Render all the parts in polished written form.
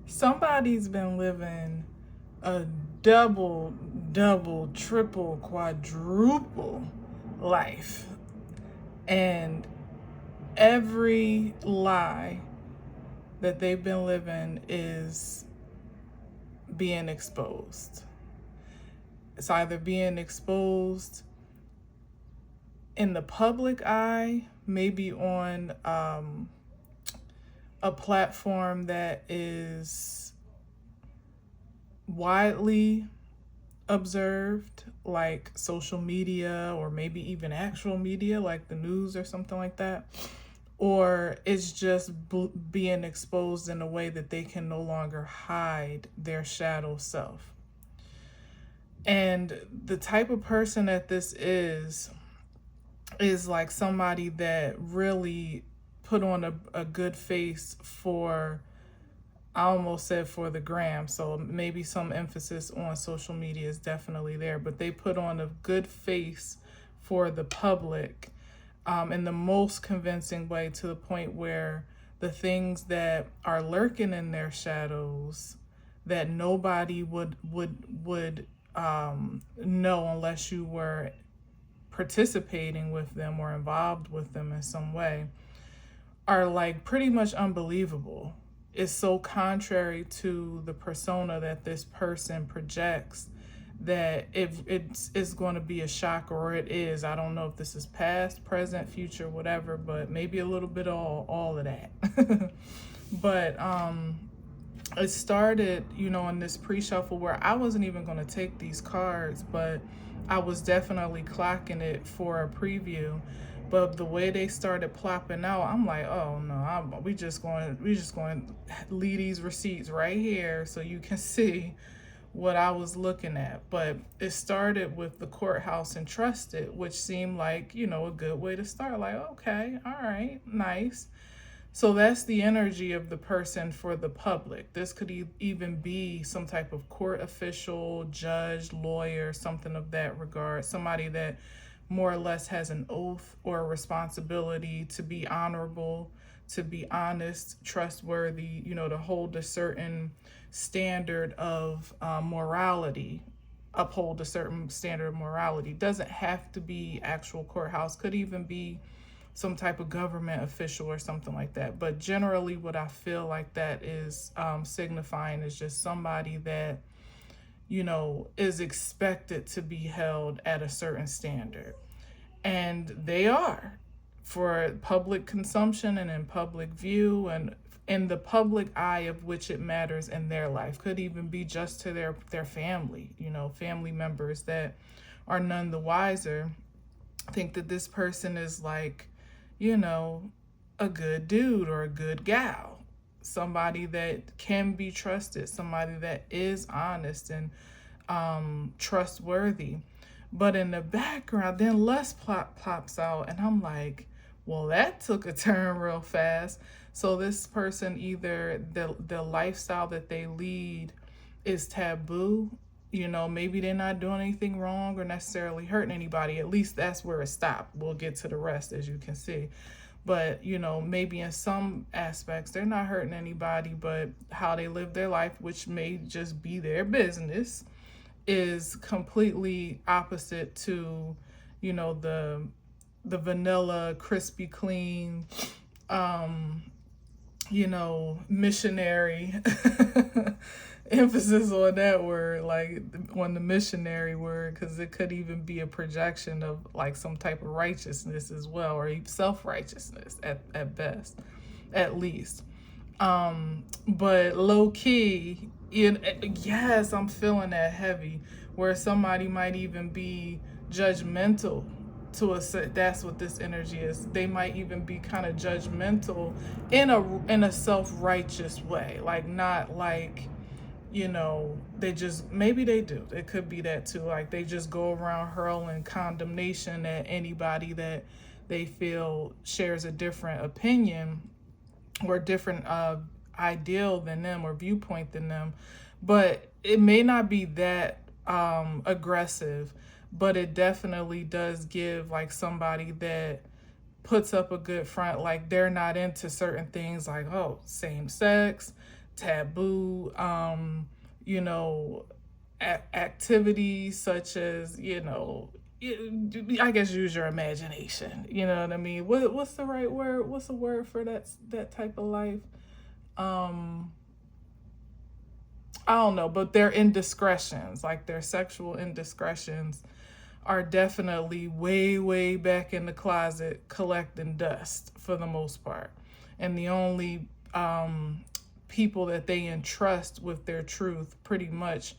Somebody's been living a double, triple, quadruple life. And every lie that they've been living is being exposed. It's either being exposed in the public eye, maybe on a platform that is widely observed, like social media or maybe even actual media like the news or something like that, or it's just being exposed in a way that they can no longer hide their shadow self. And the type of person that this is like somebody that really put on a good face for, I almost said for the gram, so maybe some emphasis on social media is definitely there, but they put on a good face for the public in the most convincing way, to the point where the things that are lurking in their shadows that nobody would know unless you were participating with them or involved with them in some way are like pretty much unbelievable. Is so contrary to the persona that this person projects that if it's going to be a shock, or it is. I don't know if this is past, present, future, whatever, but maybe a little bit of all of that. But it started, in this pre-shuffle where I wasn't even going to take these cards, but I was definitely clocking it for a preview. But the way they started plopping out, I'm like, oh no, we just going to leave these receipts right here so you can see what I was looking at. But it started with the courthouse entrusted, which seemed like, a good way to start. Like, okay, all right, nice. So that's the energy of the person for the public. This could even be some type of court official, judge, lawyer, something of that regard. Somebody that more or less has an oath or a responsibility to be honorable, to be honest, trustworthy, to hold a certain standard of morality, uphold a certain standard of morality. Doesn't have to be actual courthouse, could even be some type of government official or something like that. But generally what I feel like that is signifying is just somebody that, is expected to be held at a certain standard. And they are, for public consumption and in public view and in the public eye of which it matters in their life. Could even be just to their family, family members that are none the wiser think that this person is like, a good dude or a good gal, somebody that can be trusted, somebody that is honest and trustworthy. But in the background, then Les pops out, and I'm like, well, that took a turn real fast. So this person, either the lifestyle that they lead is taboo. Maybe they're not doing anything wrong or necessarily hurting anybody. At least that's where it stopped. We'll get to the rest, as you can see. But, maybe in some aspects, they're not hurting anybody, but how they live their life, which may just be their business, is completely opposite to, the vanilla, crispy clean, missionary emphasis on that word, like on the missionary word, because it could even be a projection of like some type of righteousness as well, or self-righteousness at best, at least. But low key, yes, I'm feeling that heavy, where somebody might even be judgmental to a set. That's what this energy is. They might even be kind of judgmental in a self-righteous way, like not like, they just, maybe they do. It could be that too. Like they just go around hurling condemnation at anybody that they feel shares a different opinion or different ideal than them or viewpoint than them. But it may not be that aggressive, but it definitely does give like somebody that puts up a good front, like they're not into certain things like, oh, same sex, taboo, you know, activities such as, you know, I guess use your imagination. You know what I mean? What's the right word? What's the word for that type of life? I don't know, but their indiscretions, like their sexual indiscretions, are definitely way, way back in the closet collecting dust for the most part. And the only people that they entrust with their truth pretty much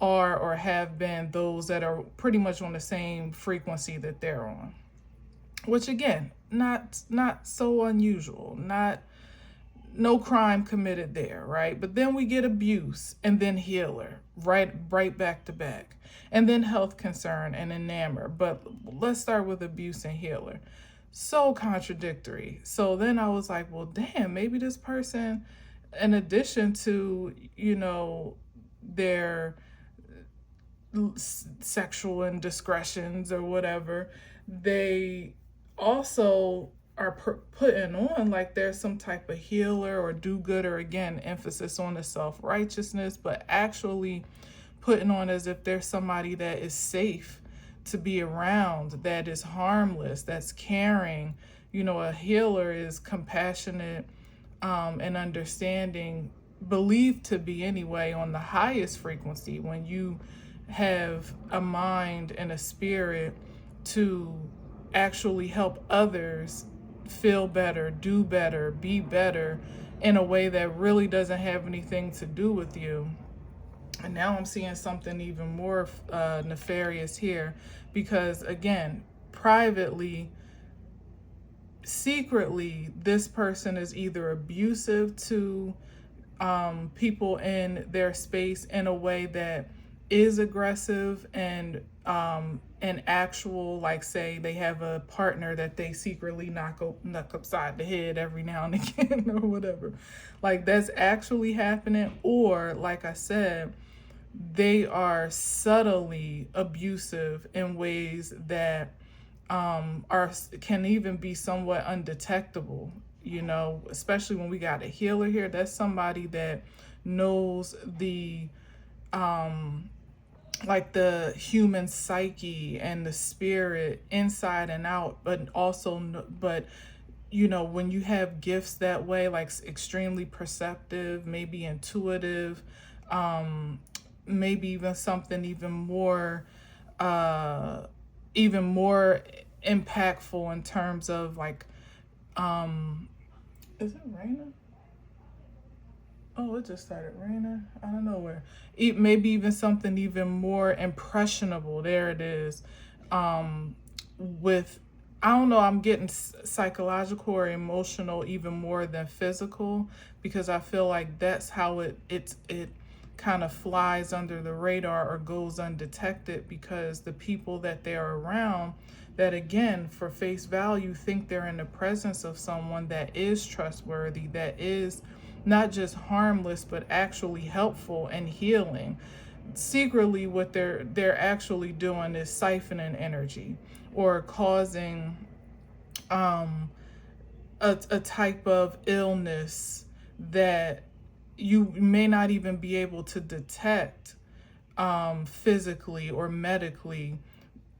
are or have been those that are pretty much on the same frequency that they're on. Which again, not so unusual, not no crime committed there, right? But then we get abuse and then healer, right back to back. And then health concern and enamor. But let's start with abuse and healer. So contradictory. So then I was like, well, damn, maybe this person, in addition to, you know, their sexual indiscretions or whatever, they also are putting on like there's some type of healer or do-gooder, again, emphasis on the self-righteousness, but actually putting on as if there's somebody that is safe to be around, that is harmless, that's caring. You know, a healer is compassionate and understanding, believed to be anyway, on the highest frequency. When you have a mind and a spirit to actually help others feel better, do better, be better in a way that really doesn't have anything to do with you. And now I'm seeing something even more nefarious here, because again, privately, secretly, this person is either abusive to people in their space in a way that is aggressive and actual, like say they have a partner that they secretly knock upside the head every now and again or whatever. Like that's actually happening. Or like I said, they are subtly abusive in ways that can even be somewhat undetectable, you know, especially when we got a healer here. That's somebody that knows the like the human psyche and the spirit inside and out, but also, but you know, when you have gifts that way, like extremely perceptive, maybe intuitive, maybe even something even more impactful in terms of like, is it raining? Oh, it just started raining. I don't know where. Maybe even something even more impressionable. There it is. With, I don't know, I'm getting psychological or emotional even more than physical, because I feel like that's how it kind of flies under the radar or goes undetected, because the people that they're around, that again, for face value, think they're in the presence of someone that is trustworthy, that is not just harmless, but actually helpful and healing. Secretly, what they're actually doing is siphoning energy or causing a type of illness that you may not even be able to detect physically or medically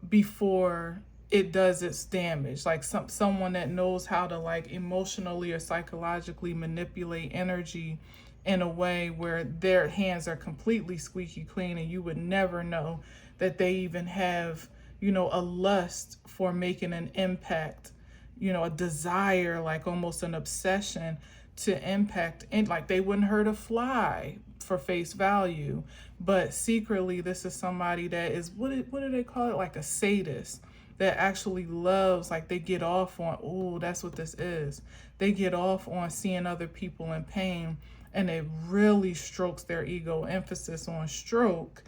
before it does its damage. Like someone that knows how to like emotionally or psychologically manipulate energy in a way where their hands are completely squeaky clean and you would never know that they even have, you know, a lust for making an impact, you know, a desire, like almost an obsession to impact, and like they wouldn't hurt a fly for face value, but secretly this is somebody that is, what do they call it, like a sadist, that actually loves, like they get off on, oh, that's what this is. They get off on seeing other people in pain, and it really strokes their ego. Emphasis on stroke,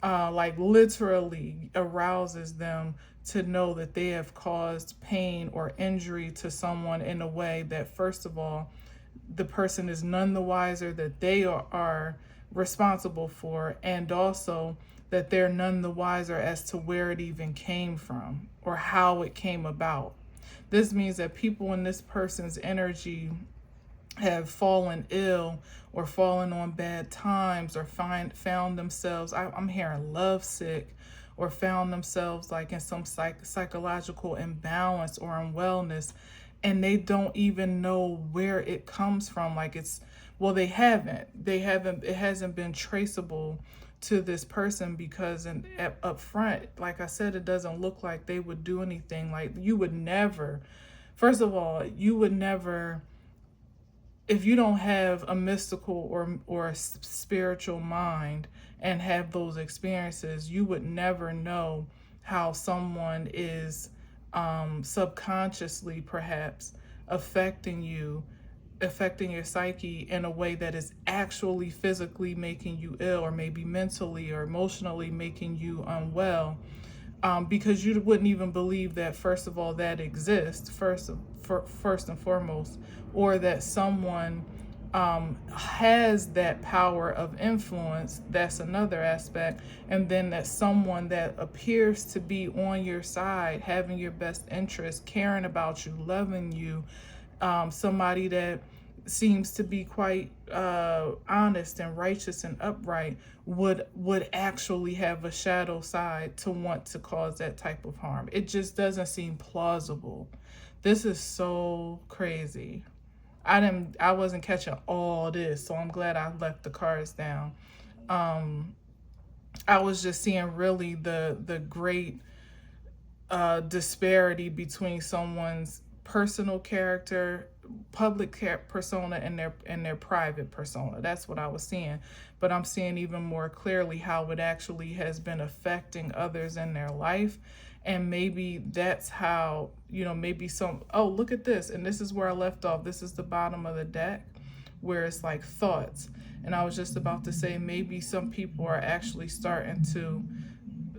like literally arouses them to know that they have caused pain or injury to someone in a way that, first of all, the person is none the wiser that they are responsible for, and also that they're none the wiser as to where it even came from or how it came about. This means that people in this person's energy have fallen ill or fallen on bad times, or found themselves, I'm hearing lovesick, or found themselves like in some psychological imbalance or unwellness, and they don't even know where it comes from. Like it's, well, they haven't it hasn't been traceable to this person, because up front, like I said, it doesn't look like they would do anything. Like you would never, first of all, you would never, if you don't have a mystical or a spiritual mind and have those experiences, you would never know how someone is subconsciously perhaps affecting you, affecting your psyche in a way that is actually physically making you ill, or maybe mentally or emotionally making you unwell. Because you wouldn't even believe that, first of all, that exists, first and foremost, or that someone has that power of influence. That's another aspect. And then that someone that appears to be on your side, having your best interest, caring about you, loving you, somebody that seems to be quite honest and righteous and upright, would actually have a shadow side to want to cause that type of harm. It just doesn't seem plausible. This is so crazy. I wasn't catching all this, so I'm glad I left the cards down. I was just seeing really the great disparity between someone's personal character, persona, and their private persona. That's what I was seeing. But I'm seeing even more clearly how it actually has been affecting others in their life. And maybe that's how, maybe oh, look at this. And this is where I left off. This is the bottom of the deck, where it's like thoughts. And I was just about to say, maybe some people are actually starting to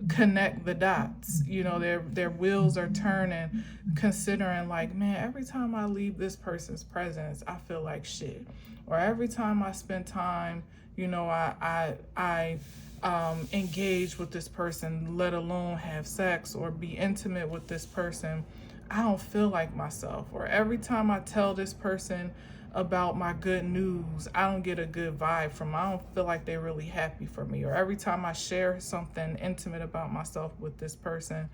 connect the dots. Their wheels are turning, considering like, man, every time I leave this person's presence, I feel like shit. Or every time I spend time, I engage with this person, let alone have sex or be intimate with this person, I don't feel like myself. Or every time I tell this person about my good news, I don't get a good vibe from them. I don't feel like they're really happy for me. Or every time I share something intimate about myself with this person,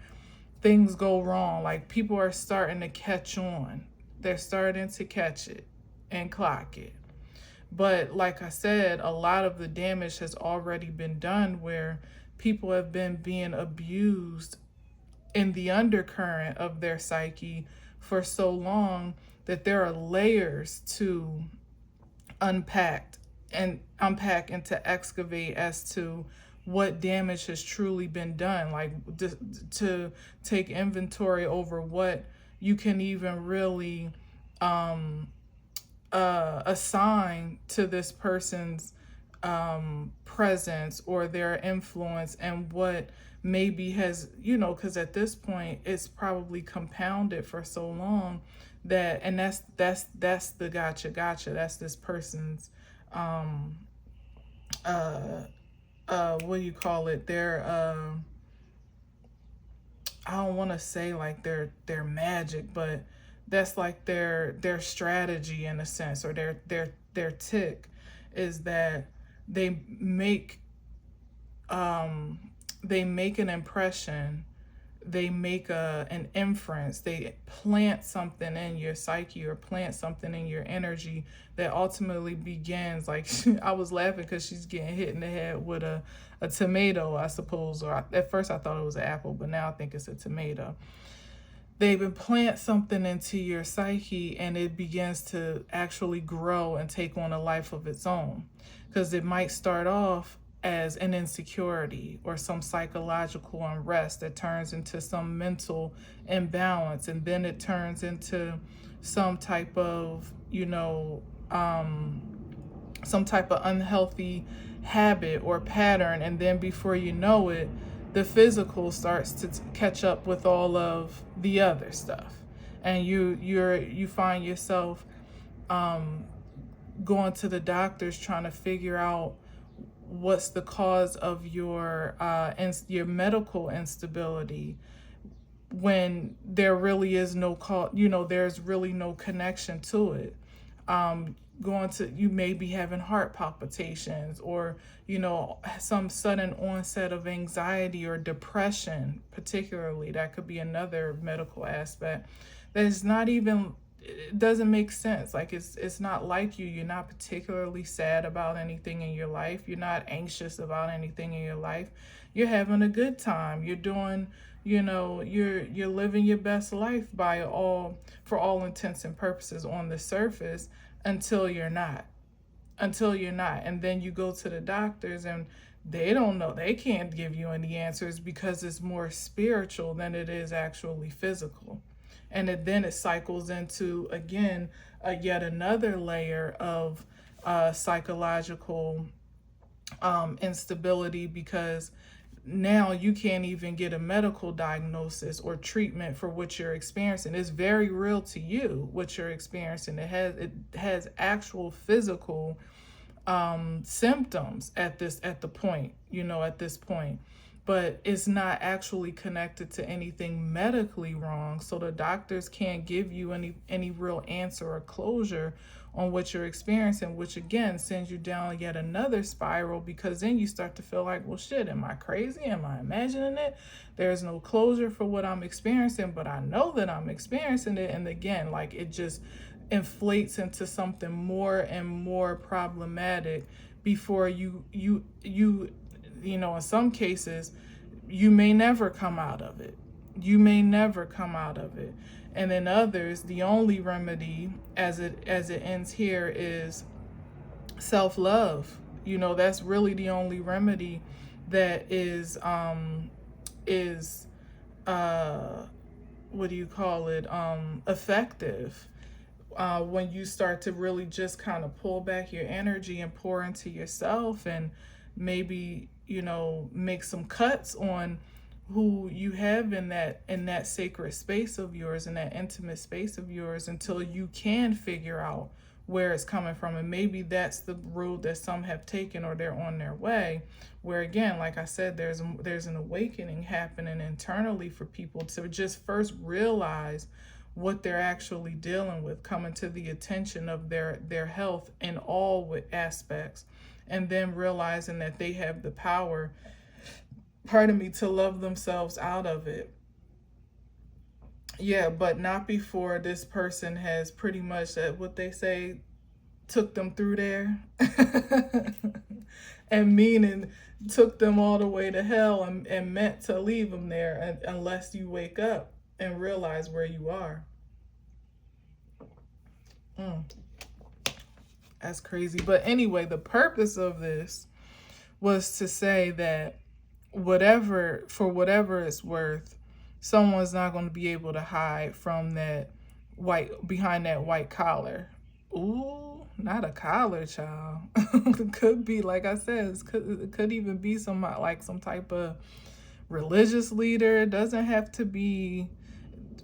things go wrong. Like people are starting to catch on. They're starting to catch it and clock it. But like I said, a lot of the damage has already been done, where people have been being abused in the undercurrent of their psyche for so long that there are layers to unpack and to excavate as to what damage has truly been done. Like to take inventory over what you can even really assign to this person's presence or their influence, and what maybe has, because at this point it's probably compounded for so long that, and that's the gotcha. That's this person's what do you call it? Their I don't want to say like their magic, but that's like their strategy in a sense, or their tick, is that they make an impression, they make an inference, they plant something in your psyche or plant something in your energy that ultimately begins like I was laughing because she's getting hit in the head with a tomato, I suppose, or at first I thought it was an apple, but now I think it's a tomato. They plant something into your psyche, and it begins to actually grow and take on a life of its own, because it might start off as an insecurity or some psychological unrest that turns into some mental imbalance, and then it turns into some type of some type of unhealthy habit or pattern, and then before you know it, the physical starts to catch up with all of the other stuff, and you find yourself going to the doctors trying to figure out what's the cause of your medical instability, when there really is no cause, there's really no connection to it. you may be having heart palpitations, or some sudden onset of anxiety or depression. Particularly, that could be another medical aspect that is not even, it doesn't make sense. Like, it's not like you're not particularly sad about anything in your life, you're not anxious about anything in your life, you're having a good time, you're doing, you're living your best life for all intents and purposes on the surface, until you're not. And then you go to the doctors, and they don't know, they can't give you any answers, because it's more spiritual than it is actually physical. And then it cycles into, again, yet another layer of psychological instability, because now you can't even get a medical diagnosis or treatment for what you're experiencing. It's very real to you, what you're experiencing. It has actual physical symptoms at this point, but it's not actually connected to anything medically wrong. So the doctors can't give you any real answer or closure on what you're experiencing, which again sends you down yet another spiral, because then you start to feel like, well, shit, am I crazy? Am I imagining it? There's no closure for what I'm experiencing, but I know that I'm experiencing it. And again, like, it just inflates into something more and more problematic before in some cases, you may never come out of it. And in others, the only remedy, as it ends here, is self-love. That's really the only remedy that is what do you call it, effective, when you start to really just kind of pull back your energy and pour into yourself, and maybe make some cuts on who you have in that sacred space of yours, in that intimate space of yours, until you can figure out where it's coming from. And maybe that's the road that some have taken, or they're on their way, where, again, like I said, there's an awakening happening internally for people to just first realize what they're actually dealing with, coming to the attention of their health in all aspects, and then realizing that they have the power, to love themselves out of it. Yeah, but not before this person has pretty much, what they say, took them through there. And meaning took them all the way to hell, and meant to leave them there, unless you wake up and realize where you are. That's crazy. But anyway, the purpose of this was to say that for whatever it's worth, someone's not going to be able to hide from behind that white collar. Ooh, not a collar, child. It could be, like I said, it could even be some type of religious leader. It doesn't have to be.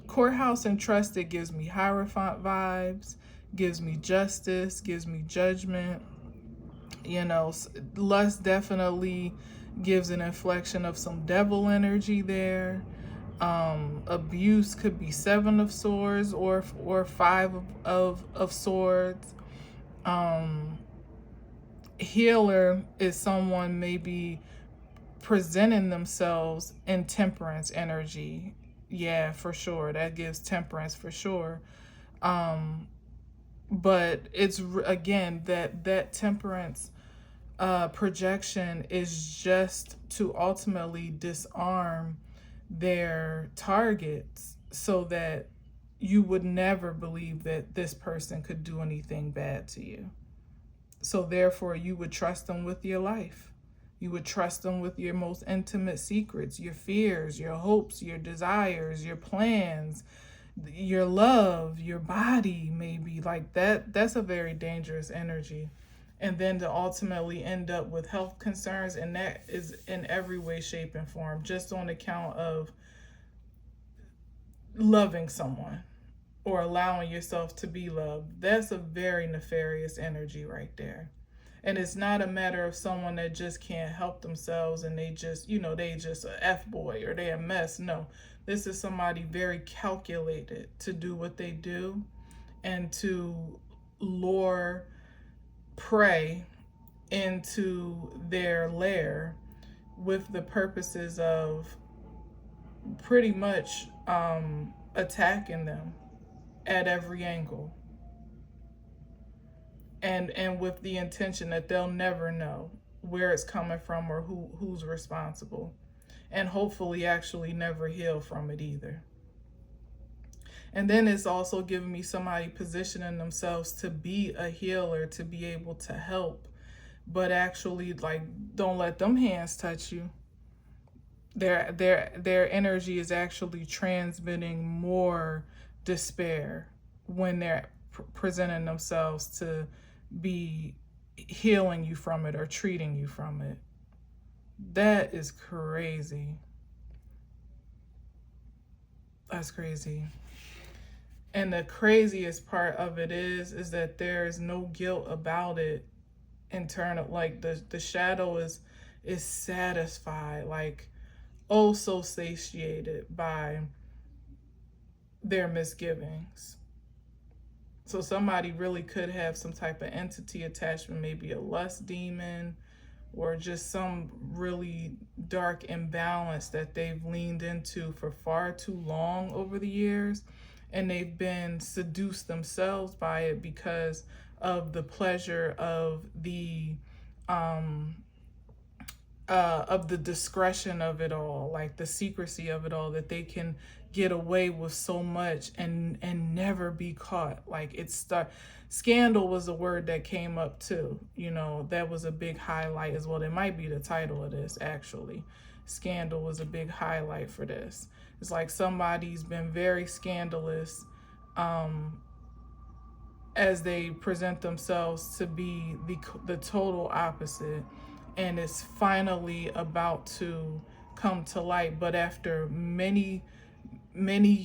Courthouse and Trusted gives me Hierophant vibes, gives me justice, gives me judgment. Lust definitely gives an inflection of some devil energy there. Abuse could be Seven of Swords, or Five of Swords. Healer is someone maybe presenting themselves in temperance energy. Yeah, for sure. That gives temperance for sure. But it's, again, that temperance projection is just to ultimately disarm their targets, so that you would never believe that this person could do anything bad to you. So therefore, you would trust them with your life. You would trust them with your most intimate secrets, your fears, your hopes, your desires, your plans, your love, your body, maybe. Like that's a very dangerous energy. And then to ultimately end up with health concerns, and that is in every way, shape, and form, just on account of loving someone or allowing yourself to be loved. That's a very nefarious energy right there. And it's not a matter of someone that just can't help themselves and they just a F-boy or they a mess. No, this is somebody very calculated to do what they do, and to lure prey into their lair with the purposes of pretty much attacking them at every angle, and with the intention that they'll never know where it's coming from or who's responsible, and hopefully actually never heal from it either. And then it's also giving me somebody positioning themselves to be a healer, to be able to help, but actually, like, don't let them hands touch you. Their energy is actually transmitting more despair when they're presenting themselves to be healing you from it or treating you from it. That is crazy. That's crazy. And the craziest part of it is that there is no guilt about it internal. Like the shadow is satisfied, like, oh, so satiated by their misgivings. So somebody really could have some type of entity attachment, maybe a lust demon, or just some really dark imbalance that they've leaned into for far too long over the years. And they've been seduced themselves by it because of the pleasure of the discretion of it all, like the secrecy of it all, that they can get away with so much and never be caught. Like, scandal was a word that came up too. You know, that was a big highlight as well. It might be the title of this, actually. Scandal was a big highlight for this. It's like somebody's been very scandalous as they present themselves to be the total opposite, and it's finally about to come to light. But after many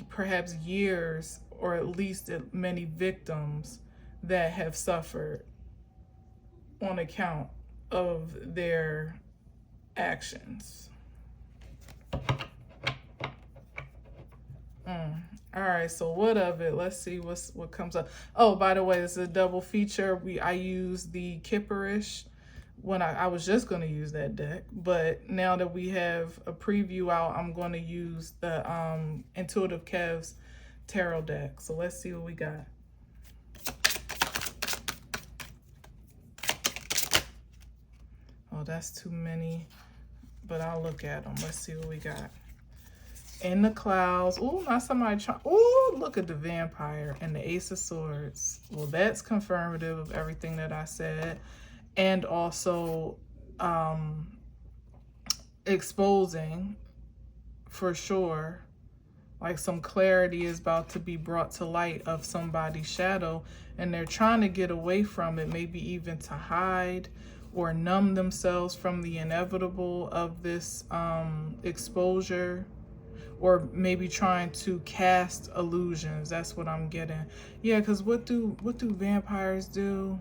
perhaps years, or at least many victims that have suffered on account of their actions. All right, so what of it? Let's see what comes up. Oh, by the way, this is a double feature. I used the Kipperish when I was just going to use that deck, but now that we have a preview out, I'm going to use the Intuitive Kev's tarot deck. So let's see what we got. Oh, that's too many, but I'll look at them. Let's see what we got. In the clouds. Oh, not somebody trying. Oh, look at the Vampire and the Ace of Swords. Well, that's confirmative of everything that I said. And also exposing, for sure, like some clarity is about to be brought to light of somebody's shadow, and they're trying to get away from it, maybe even to hide or numb themselves from the inevitable of this exposure, or maybe trying to cast illusions. That's what I'm getting. Yeah, because what do vampires do?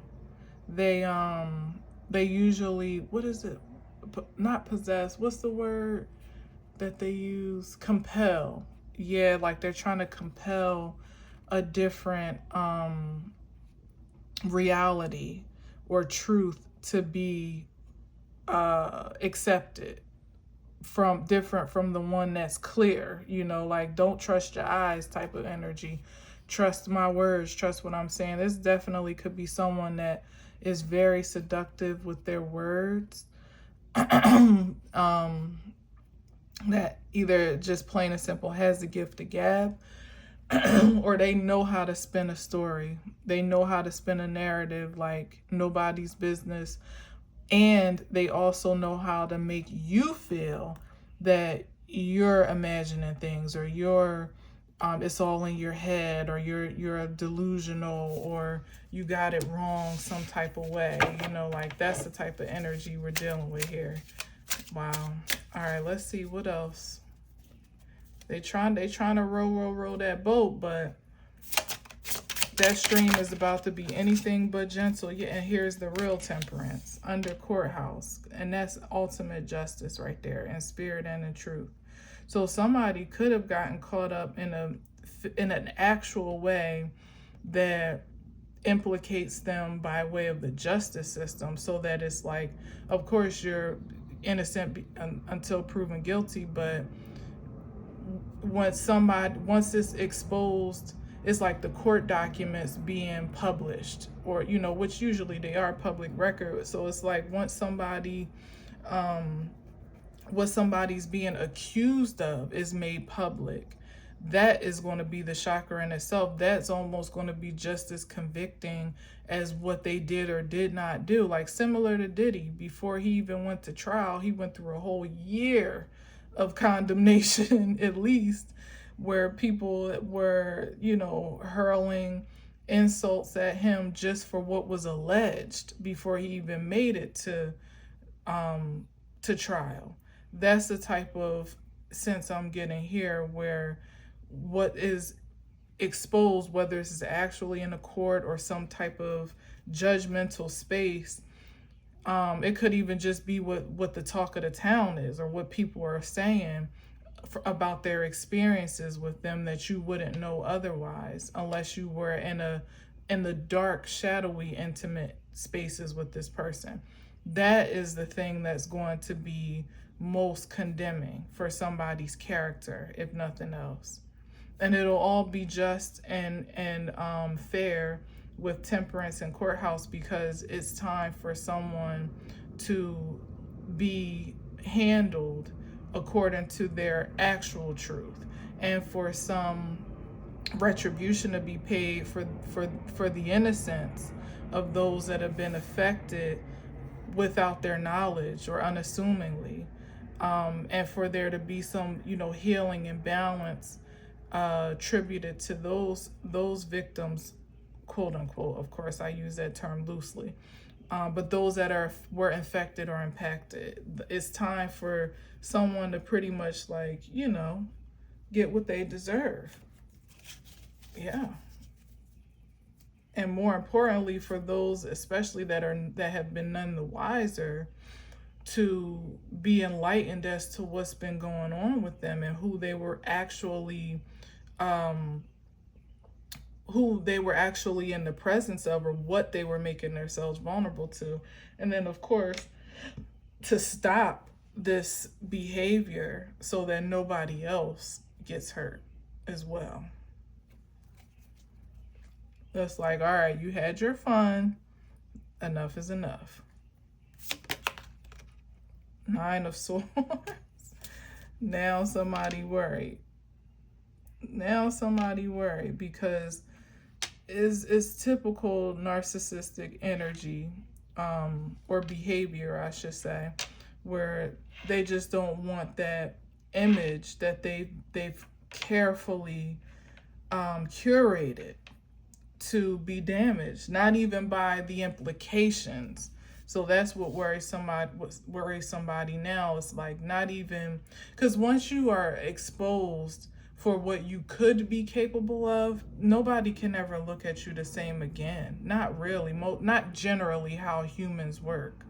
They usually, what is it? Not possess. What's the word that they use? Compel. Yeah, like they're trying to compel a different reality or truth to be accepted, different from the one that's clear, you know, like don't trust your eyes type of energy. Trust my words, trust what I'm saying. This definitely could be someone that is very seductive with their words. That either just plain and simple has the gift of gab, or they know how to spin a story. They know how to spin a narrative like nobody's business. And they also know how to make you feel that you're imagining things, or you're it's all in your head, or you're delusional, or you got it wrong some type of way. You know, like that's the type of energy we're dealing with here. Wow. All right, let's see what else. They trying to row that boat, but that stream is about to be anything but gentle. Yeah, and here's the real temperance under courthouse, and that's ultimate justice right there, in spirit and in truth. So somebody could have gotten caught up in an actual way that implicates them by way of the justice system, so that it's like, of course you're innocent until proven guilty, but once it's exposed, it's like the court documents being published, or which usually they are public record. So it's like once what somebody's being accused of is made public, that is going to be the shocker in itself. That's almost going to be just as convicting as what they did or did not do. Like similar to Diddy, before he even went to trial, he went through a whole year of condemnation, at least, where people were, hurling insults at him just for what was alleged before he even made it to trial. That's the type of sense I'm getting here, where what is exposed, whether it's actually in a court or some type of judgmental space, it could even just be what the talk of the town is, or what people are saying about their experiences with them that you wouldn't know otherwise, unless you were in the dark, shadowy, intimate spaces with this person. That is the thing that's going to be most condemning for somebody's character, if nothing else. And it'll all be just and fair with temperance and courthouse, because it's time for someone to be handled according to their actual truth, and for some retribution to be paid for the innocence of those that have been affected without their knowledge or unassumingly, and for there to be some healing and balance attributed to those victims, quote unquote. Of course, I use that term loosely, but those that were infected or impacted. It's time for someone to pretty much get what they deserve. Yeah. And more importantly, for those especially that have been none the wiser, to be enlightened as to what's been going on with them, and who they were actually in the presence of, or what they were making themselves vulnerable to. And then of course, to stop this behavior so that nobody else gets hurt as well. It's like, all right, you had your fun. Enough is enough. Nine of Swords. Now somebody worried. Because it's typical narcissistic energy, or behavior, I should say, where they just don't want that image that they've carefully curated to be damaged, not even by the implications. So that's what worries somebody now. It's like, not even, because once you are exposed for what you could be capable of, nobody can ever look at you the same again. Not really, not generally how humans work.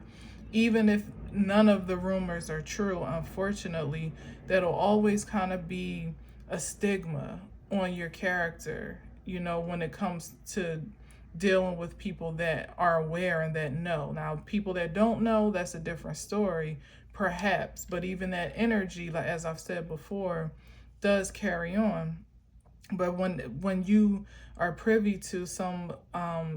Even if none of the rumors are true, unfortunately, that'll always kind of be a stigma on your character, when it comes to dealing with people that are aware and that know. Now, people that don't know, that's a different story, perhaps. But even that energy, like as I've said before, does carry on. But when you are privy to some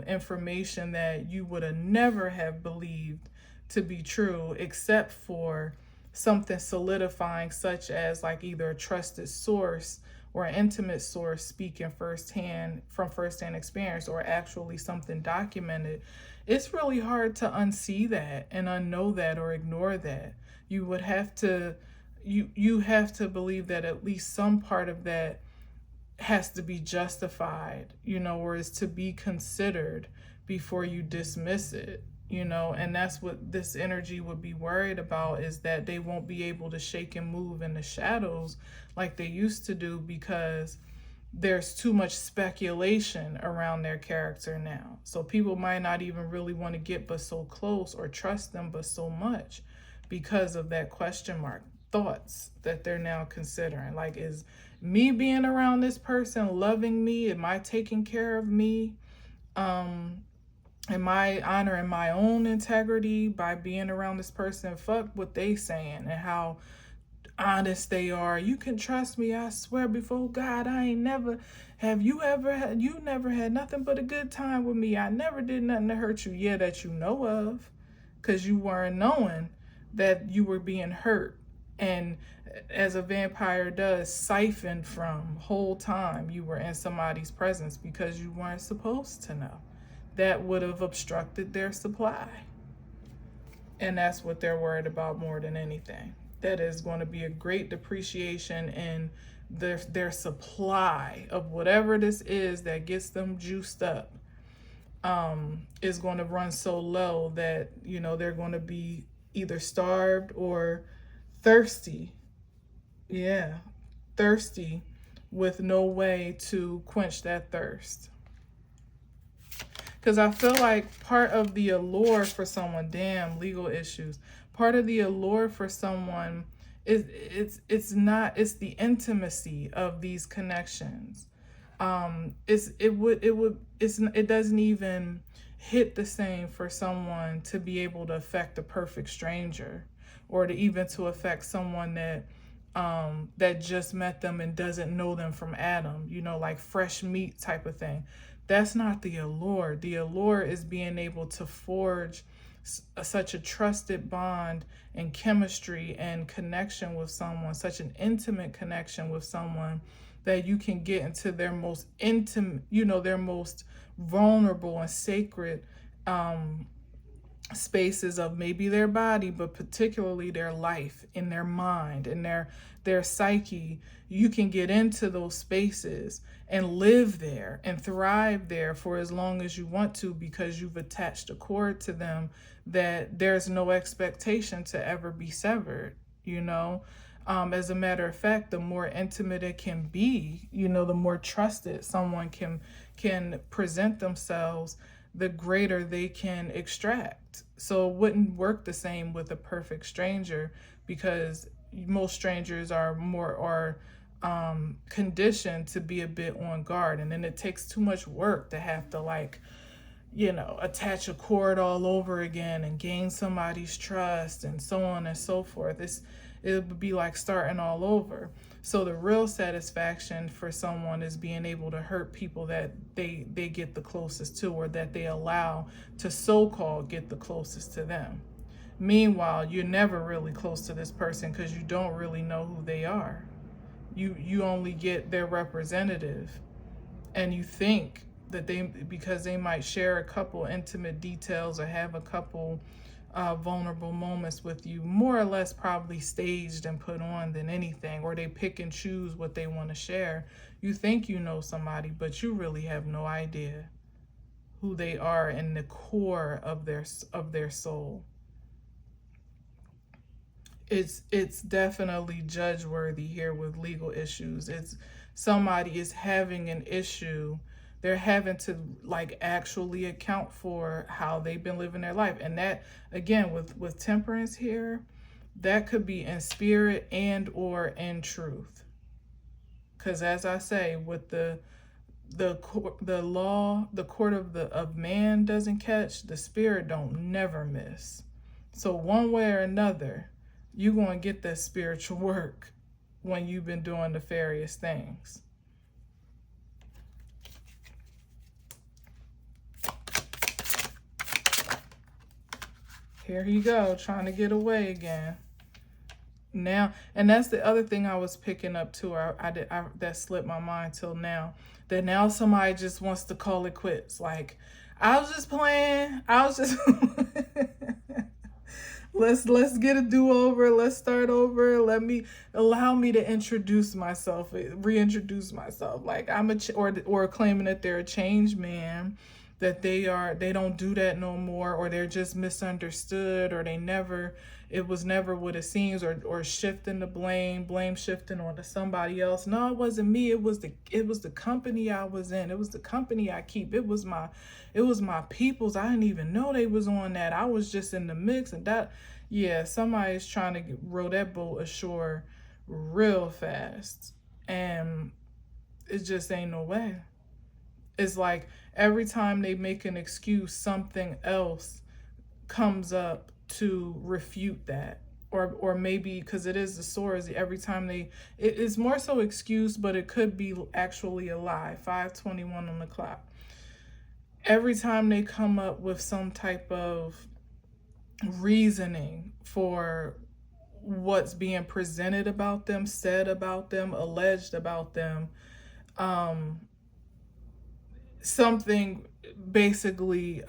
information that you would have never have believed to be true, except for something solidifying, such as like either a trusted source or an intimate source speaking from firsthand experience, or actually something documented, it's really hard to unsee that and unknow that or ignore that. You would have to, you have to believe that at least some part of that has to be justified, or is to be considered before you dismiss it. And that's what this energy would be worried about, is that they won't be able to shake and move in the shadows like they used to do, because there's too much speculation around their character now. So people might not even really want to get but so close, or trust them but so much, because of that question mark thoughts that they're now considering. Like, is me being around this person loving me? Am I taking care of me? in my honor and my own integrity by being around this person. Fuck what they saying and how honest they are. You can trust me. I swear before God, I ain't never you never had nothing but a good time with me. I never did nothing to hurt you. Yeah, that you know of, because you weren't knowing that you were being hurt. And as a vampire does, siphon from whole time you were in somebody's presence because you weren't supposed to know. That would have obstructed their supply. And that's what they're worried about more than anything. That is going to be a great depreciation in their supply of whatever this is that gets them juiced up, is going to run so low that, you know, they're going to be either starved or thirsty. Yeah, thirsty with no way to quench that thirst. Because I feel like part of the allure for someone, damn, legal issues, part of the allure for someone is it's the intimacy of these connections. It doesn't even hit the same for someone to be able to affect a perfect stranger, or to even to affect someone that just met them and doesn't know them from Adam, you know, like fresh meat type of thing. That's not the allure. The allure is being able to forge such a trusted bond and chemistry and connection with someone, such an intimate connection with someone, that you can get into their most intimate, you know, their most vulnerable and sacred spaces of maybe their body, but particularly their life, in their mind, in their psyche. You can get into those spaces and live there and thrive there for as long as you want to, because you've attached a cord to them that there's no expectation to ever be severed, you know. As a matter of fact, the more intimate it can be, you know, the more trusted someone can present themselves, the greater they can extract. So it wouldn't work the same with a perfect stranger, because most strangers are conditioned to be a bit on guard, and then it takes too much work to have to, like, you know, attach a cord all over again and gain somebody's trust and so on and so forth. It would be like starting all over. So the real satisfaction for someone is being able to hurt people that they get the closest to, or that they allow to so-called get the closest to them. Meanwhile, you're never really close to this person because you don't really know who they are. You only get their representative, and you think that because they might share a couple intimate details or have a couple vulnerable moments with you, more or less probably staged and put on than anything, or they pick and choose what they want to share. You think you know somebody, but you really have no idea who they are in the core of their soul. It's definitely judge worthy here with legal issues. It's somebody is having an issue. They're having to, like, actually account for how they've been living their life. And that, again, with temperance here, that could be in spirit and or in truth. Because as I say, with the law, the court of man doesn't catch, the spirit don't never miss. So one way or another, you're going to get that spiritual work when you've been doing nefarious things. Here you go, trying to get away again. Now, and that's the other thing I was picking up too. That slipped my mind till now. That now somebody just wants to call it quits. Like, I was just playing. I was just let's get a do-over. Let's start over. Allow me to reintroduce myself. Like I'm or claiming that they're a changed man, that they don't do that no more, or they're just misunderstood, or it was never what it seems, or shifting the blame shifting onto somebody else. No, it wasn't me. It was the company I was in. It was the company I keep. It was my peoples. I didn't even know they was on that. I was just in the mix, and that, yeah, somebody's trying to row that boat ashore real fast, and it just ain't no way. It's like every time they make an excuse, something else comes up to refute that. Or maybe because it is the swords, every time it is more so excuse, but it could be actually a lie. 5:21 on the clock. Every time they come up with some type of reasoning for what's being presented about them, said about them, alleged about them, something basically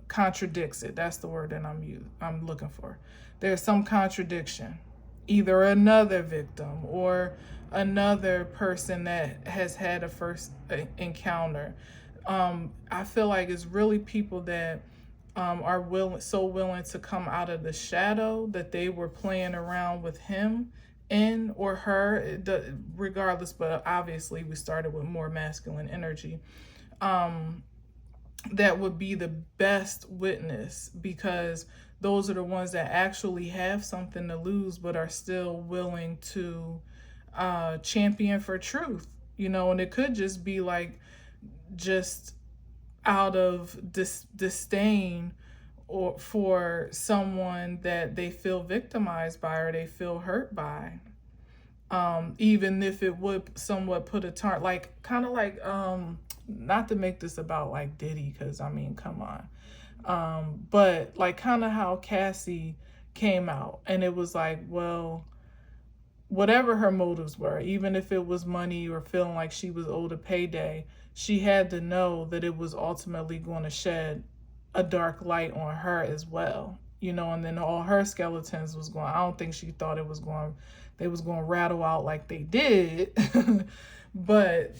contradicts it. That's the word that I'm looking for. There's some contradiction. Either another victim or another person that has had a first encounter. I feel like it's really people that are willing to come out of the shadow that they were playing around with him in or her, regardless. But obviously, we started with more masculine energy. That would be the best witness, because those are the ones that actually have something to lose but are still willing to champion for truth, and it could just be like just out of disdain or for someone that they feel victimized by or they feel hurt by. Even if it would somewhat put a like kind of like not to make this about like Diddy, because I mean, come on, but like kind of how Cassie came out and it was like, well, whatever her motives were, even if it was money or feeling like she was owed a payday, she had to know that it was ultimately going to shed a dark light on her as well, and then all her skeletons was going. I don't think she thought they was going to rattle out like they did, but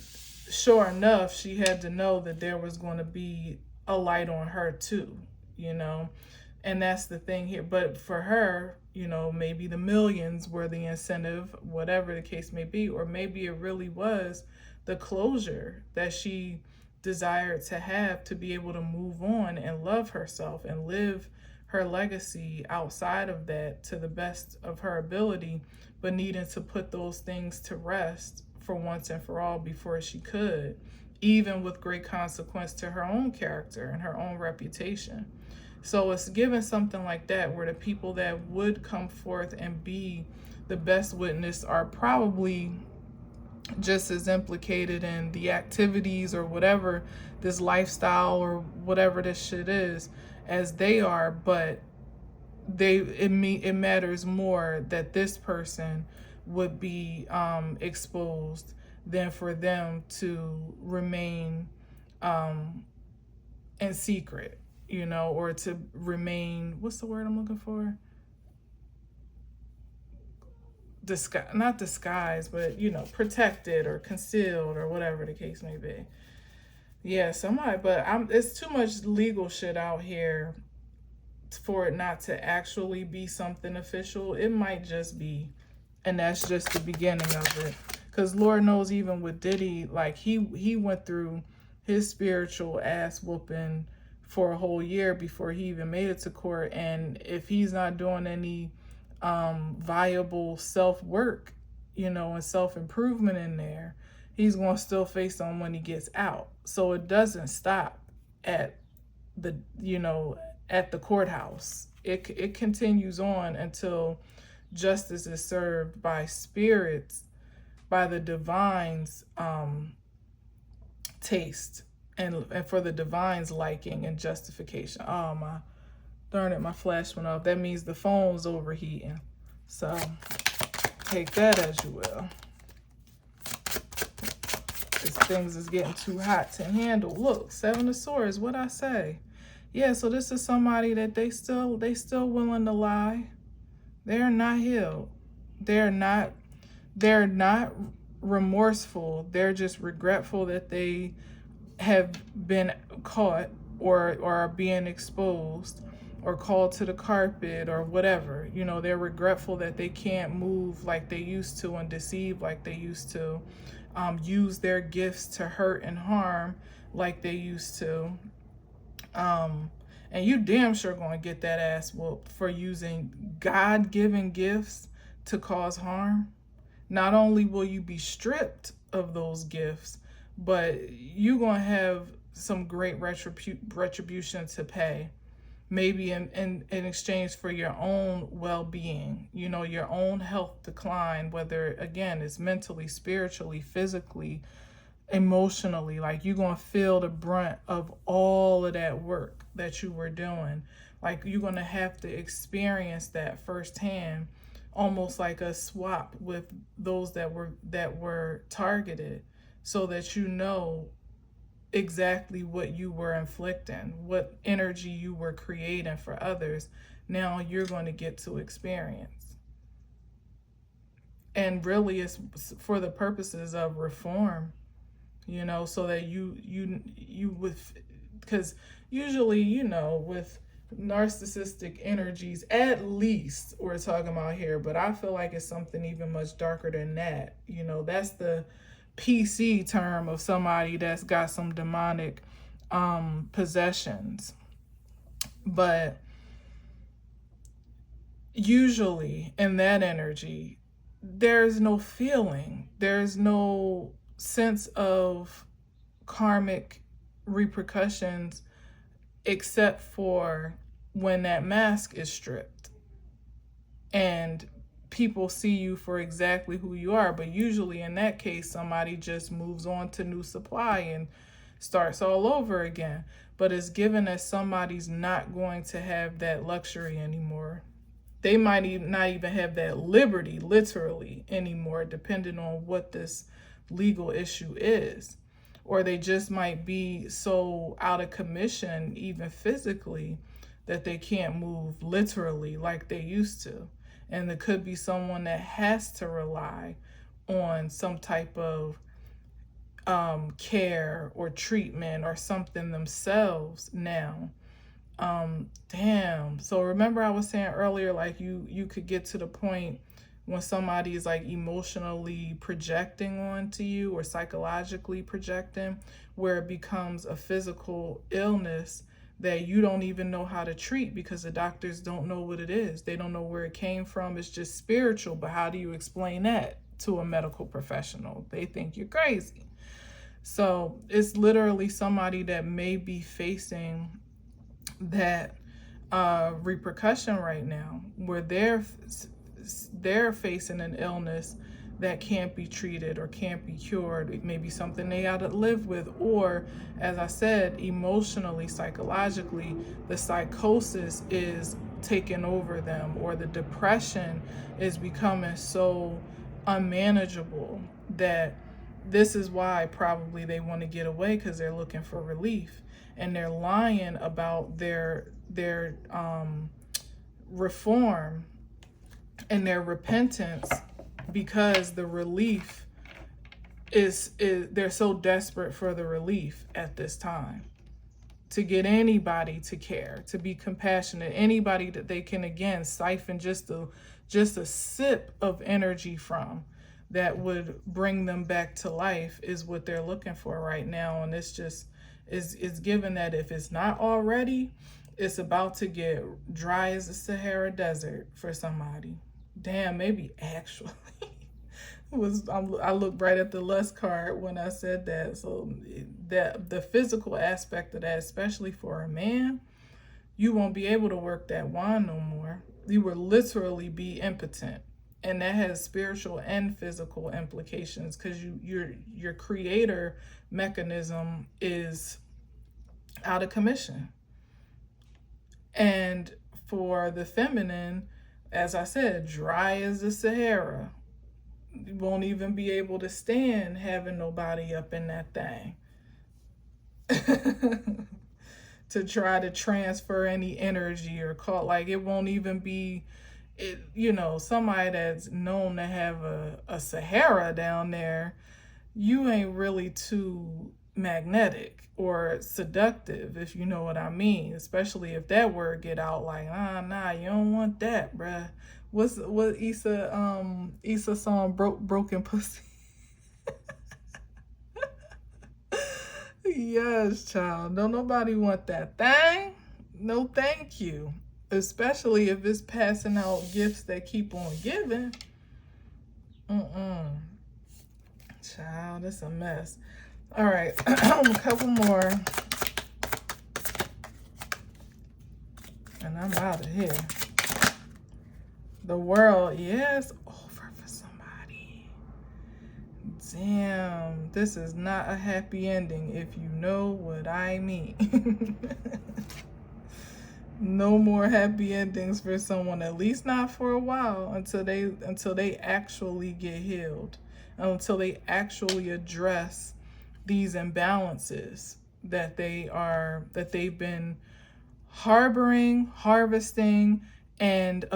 sure enough, she had to know that there was going to be a light on her too, and that's the thing here. But for her, maybe the millions were the incentive, whatever the case may be, or maybe it really was the closure that she desired to have to be able to move on and love herself and live her legacy outside of that to the best of her ability, but needing to put those things to rest for once and for all before she could, even with great consequence to her own character and her own reputation. So it's given something like that, where the people that would come forth and be the best witness are probably just as implicated in the activities or whatever, this lifestyle or whatever this shit is, as they are, but it matters more that this person would be exposed than for them to remain in secret, or to remain, what's the word I'm looking for? Not disguised, but protected or concealed or whatever the case may be. Yeah, it's too much legal shit out here for it not to actually be something official. It might just be, and that's just the beginning of it. Because Lord knows, even with Diddy, like he went through his spiritual ass whooping for a whole year before he even made it to court. And if he's not doing any viable self-work, and self-improvement in there, he's going to still face them when he gets out. So it doesn't stop at the, at the courthouse. It continues on until justice is served by spirits, by the divine's taste, and for the divine's liking and justification. Oh my, darn it, my flash went off. That means the phone's overheating. So take that as you will. These things is getting too hot to handle. Look, 7 of Swords, what'd I say? Yeah, so this is somebody that they still willing to lie. They're not healed. They're not remorseful. They're just regretful that they have been caught or are being exposed or called to the carpet or whatever. They're regretful that they can't move like they used to and deceive like they used to, use their gifts to hurt and harm like they used to. And you damn sure gonna get that ass whooped for using God-given gifts to cause harm. Not only will you be stripped of those gifts, but you're going to have some great retribution to pay, maybe in exchange for your own well-being, you know, your own health decline, whether again it's mentally, spiritually, physically, emotionally. Like, you're going to feel the brunt of all of that work that you were doing. Like, you're going to have to experience that firsthand, almost like a swap with those that were targeted, so that you know exactly what you were inflicting, what energy you were creating for others. Now you're going to get to experience. And really it's for the purposes of reform, you know, so that you would, because usually, you know, with narcissistic energies, at least we're talking about here, but I feel like it's something even much darker than that. You know, that's the PC term of somebody that's got some demonic possessions. But usually in that energy, there's no feeling, there's no sense of karmic repercussions, except for when that mask is stripped and people see you for exactly who you are. But usually in that case, somebody just moves on to new supply and starts all over again. But it's given that somebody's not going to have that luxury anymore. They might not even have that liberty, literally, anymore, depending on what this legal issue is. Or they just might be so out of commission, even physically, that they can't move literally like they used to. And there could be someone that has to rely on some type of care or treatment or something themselves now. Damn. So remember I was saying earlier, like you could get to the point when somebody is like emotionally projecting onto you or psychologically projecting, where it becomes a physical illness that you don't even know how to treat because the doctors don't know what it is. They don't know where it came from. It's just spiritual. But how do you explain that to a medical professional? They think you're crazy. So it's literally somebody that may be facing that repercussion right now, where they're facing an illness that can't be treated or can't be cured. It may be something they gotta live with, or as I said, emotionally, psychologically, the psychosis is taking over them, or the depression is becoming so unmanageable that this is why probably they want to get away, because they're looking for relief, and they're lying about their reform and their repentance, because the relief is they're so desperate for the relief at this time, to get anybody to care, to be compassionate, anybody that they can again siphon just a sip of energy from, that would bring them back to life, is what they're looking for right now. And it's just is given that if it's not already, it's about to get dry as the Sahara Desert for somebody. Damn, maybe actually. I looked right at the lust card when I said that. So that the physical aspect of that, especially for a man, you won't be able to work that wand no more. You will literally be impotent. And that has spiritual and physical implications, because your creator mechanism is out of commission. And for the feminine, as I said, dry as the Sahara. You won't even be able to stand having nobody up in that thing to try to transfer any energy or call. Like, it won't even be, somebody that's known to have a Sahara down there. You ain't really too magnetic or seductive, if you know what I mean. Especially if that word get out, like, nah, you don't want that, bruh. What Issa song, broken pussy. Yes, child. Don't nobody want that thing. No, thank you. Especially if it's passing out gifts that keep on giving. Child, it's a mess. All right, a couple more, and I'm out of here. The world, yes, over for somebody. Damn, this is not a happy ending, if you know what I mean. No more happy endings for someone, at least not for a while, until they actually get healed, until they actually address these imbalances that they've been harboring, harvesting, and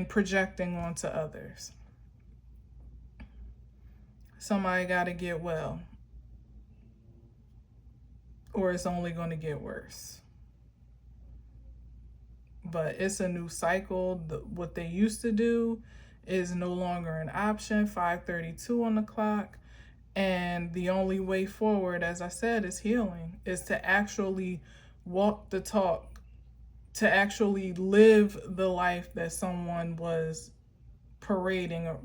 projecting onto others. Somebody got to get well, or it's only going to get worse. But it's a new cycle. What they used to do is no longer an option. 5:32 on the clock. And the only way forward, as I said, is healing, is to actually walk the talk, to actually live the life that someone was parading, or,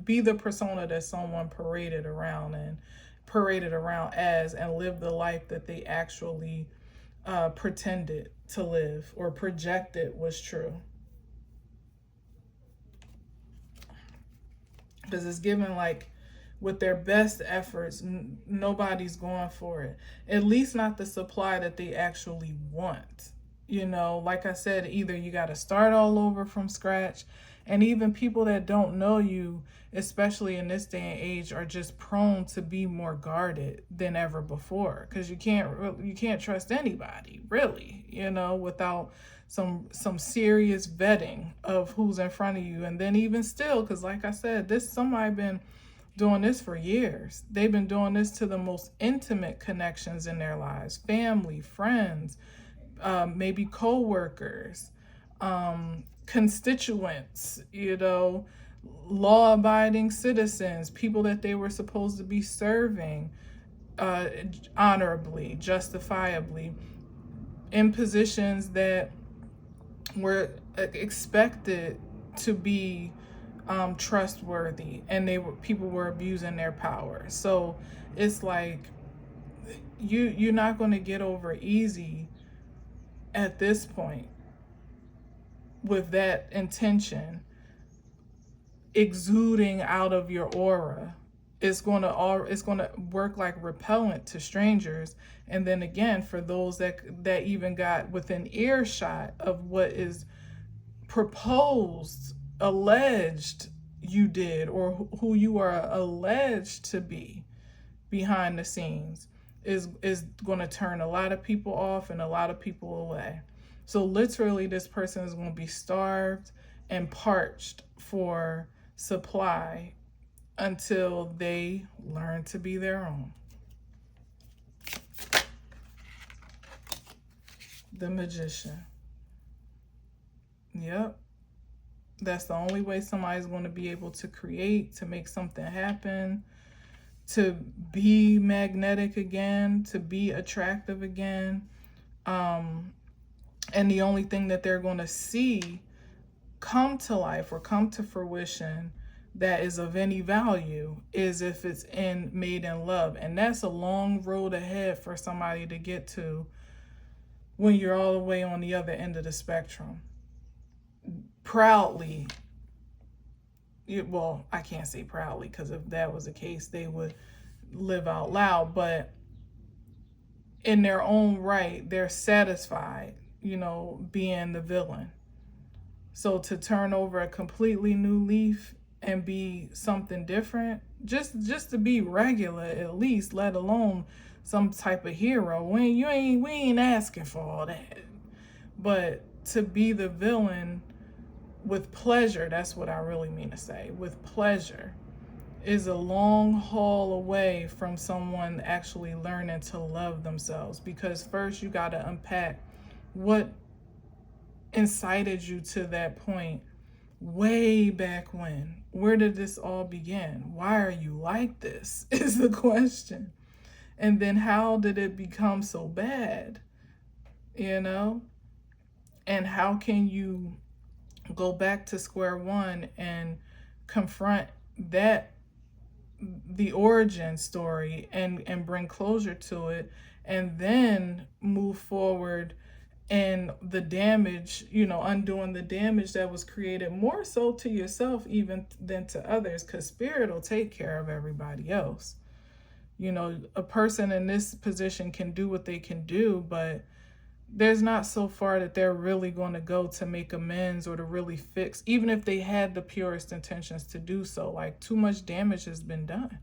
be the persona that someone paraded around as, and live the life that they actually pretended to live or projected was true. Because it's given like, with their best efforts, nobody's going for it. At least not the supply that they actually want. Like I said, either you got to start all over from scratch, and even people that don't know you, especially in this day and age, are just prone to be more guarded than ever before, because you can't trust anybody, really, without some serious vetting of who's in front of you. And then even still, because like I said, somebody been doing this for years. They've been doing this to the most intimate connections in their lives: family, friends, maybe co-workers, constituents, law-abiding citizens, people that they were supposed to be serving honorably, justifiably, in positions that were expected to be trustworthy, and people were abusing their power. So it's like, you're not going to get over easy at this point with that intention exuding out of your aura. It's going to work like repellent to strangers. And then again, for those that even got within earshot of what is proposed, alleged you did, or who you are alleged to be behind the scenes, is going to turn a lot of people off and a lot of people away. So literally, this person is going to be starved and parched for supply until they learn to be their own. The Magician. Yep. That's the only way somebody's going to be able to create, to make something happen, to be magnetic again, to be attractive again. And the only thing that they're going to see come to life or come to fruition that is of any value is if it's made in love. And that's a long road ahead for somebody to get to when you're all the way on the other end of the spectrum. Proudly, well, I can't say proudly, because if that was the case, they would live out loud, but in their own right, they're satisfied, being the villain. So to turn over a completely new leaf and be something different, just to be regular at least, let alone some type of hero. We ain't asking for all that. But to be the villain with pleasure, that's what I really mean to say, with pleasure, is a long haul away from someone actually learning to love themselves. Because first you got to unpack what incited you to that point way back when. Where did this all begin? Why are you like this is the question. And then how did it become so bad? And how can you go back to square one and confront that the origin story and bring closure to it, and then move forward and the damage, undoing the damage that was created, more so to yourself even than to others, because spirit will take care of everybody else. A person in this position can do what they can do, but there's not so far that they're really going to go to make amends or to really fix, even if they had the purest intentions to do so. Like, too much damage has been done.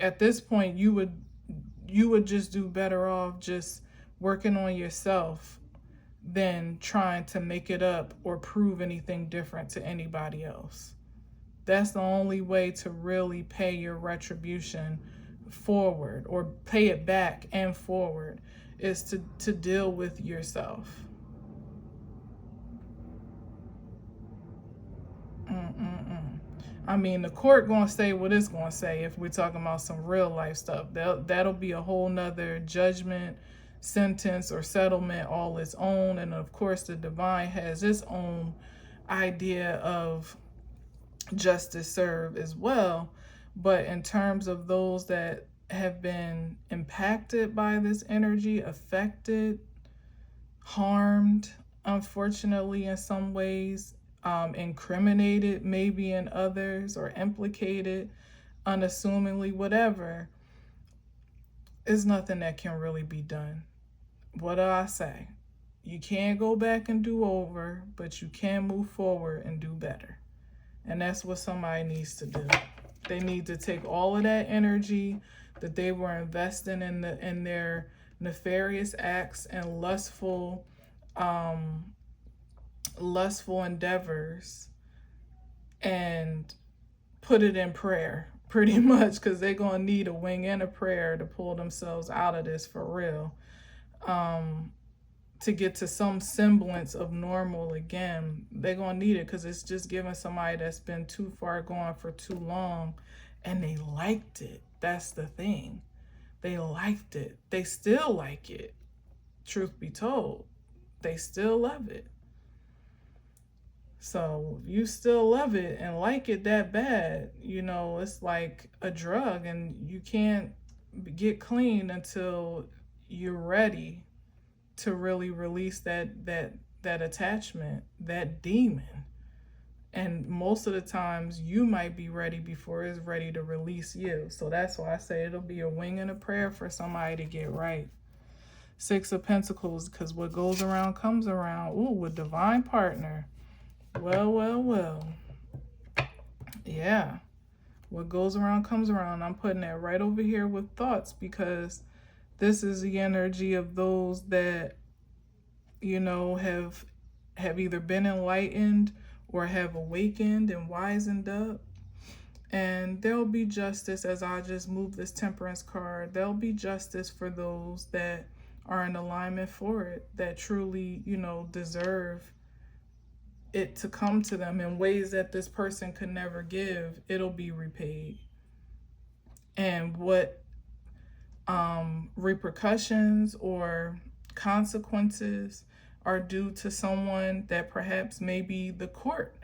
At this point, you would just do better off just working on yourself than trying to make it up or prove anything different to anybody else. That's the only way to really pay your retribution forward, or pay it back and forward, is to deal with yourself. I mean, the court gonna say what it's gonna say. If we're talking about some real life stuff, that'll be a whole nother judgment, sentence, or settlement all its own. And of course, the divine has its own idea of justice served as well. But in terms of those that have been impacted by this energy, affected, harmed, unfortunately, in some ways, incriminated maybe in others, or implicated unassumingly, whatever, is nothing that can really be done. What do I say? You can't go back and do over, but you can move forward and do better. And that's what somebody needs to do. They need to take all of that energy that they were investing in their nefarious acts and lustful endeavors, and put it in prayer, pretty much, because they're going to need a wing and a prayer to pull themselves out of this for real, to get to some semblance of normal again. They're going to need it, because it's just giving somebody that's been too far gone for too long, and they liked it. That's the thing. They liked it. They still like it. Truth be told, they still love it. So you still love it and like it that bad, it's like a drug, and you can't get clean until you're ready to really release that attachment, that demon. And most of the times you might be ready before it's ready to release you. So that's why I say it'll be a wing and a prayer for somebody to get right. 6 of Pentacles, because what goes around comes around. Ooh, with divine partner. Well. Yeah. What goes around comes around. I'm putting that right over here with thoughts, because this is the energy of those that, have either been enlightened or have awakened and wisened up. And there'll be justice, as I just moved this Temperance card. There'll be justice for those that are in alignment for it, that truly, deserve it to come to them in ways that this person could never give. It'll be repaid. And what repercussions or consequences are due to someone that perhaps maybe the court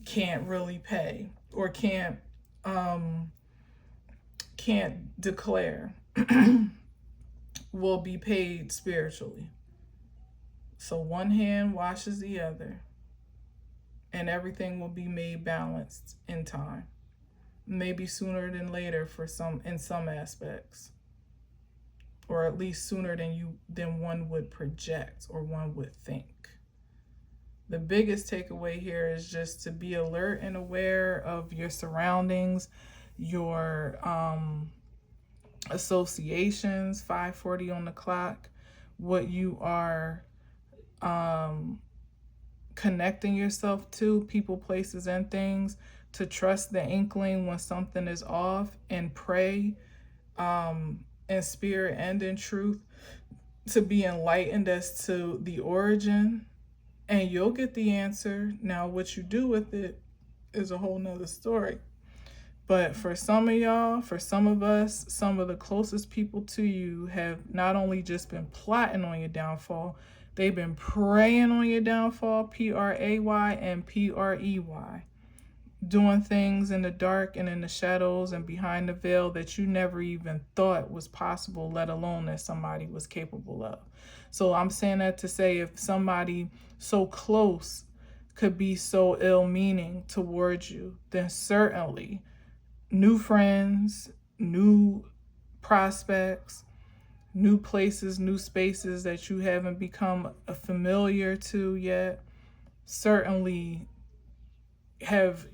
can't really pay, or can't declare, will be paid spiritually. So one hand washes the other, and everything will be made balanced in time. Maybe sooner than later in some aspects, or at least sooner than one would project or one would think. The biggest takeaway here is just to be alert and aware of your surroundings, your associations, 5:40 on the clock, what you are connecting yourself to, people, places, and things, to trust the inkling when something is off, and pray in spirit and in truth to be enlightened as to the origin, and you'll get the answer. Now, what you do with it is a whole nother story. But for some of y'all, for some of us, some of the closest people to you have not only just been plotting on your downfall, they've been praying on your downfall, P-R-A-Y and P-R-E-Y. doing things in the dark and in the shadows and behind the veil that you never even thought was possible, let alone that somebody was capable of. So I'm saying that to say, if somebody so close could be so ill-meaning towards you, then certainly new friends, new prospects, new places, new spaces that you haven't become familiar to yet, certainly have,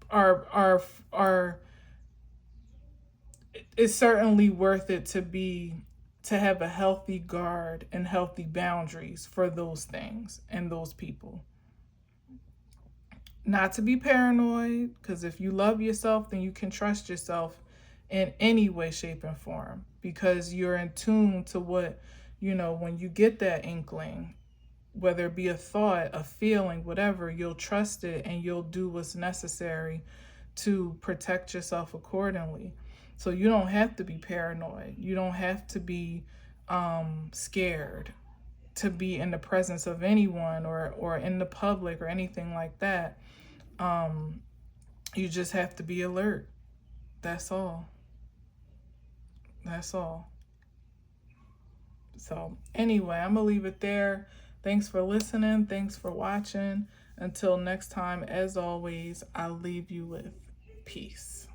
are it's certainly worth it to have a healthy guard and healthy boundaries for those things and those people. Not to be paranoid, because if you love yourself, then you can trust yourself in any way, shape, and form, because you're in tune to what, when you get that inkling, whether it be a thought, a feeling, whatever, you'll trust it and you'll do what's necessary to protect yourself accordingly. So you don't have to be paranoid. You don't have to be scared to be in the presence of anyone or in the public or anything like that. You just have to be alert. That's all. That's all. So anyway, I'm gonna leave it there. Thanks for listening. Thanks for watching. Until next time, as always, I'll leave you with peace.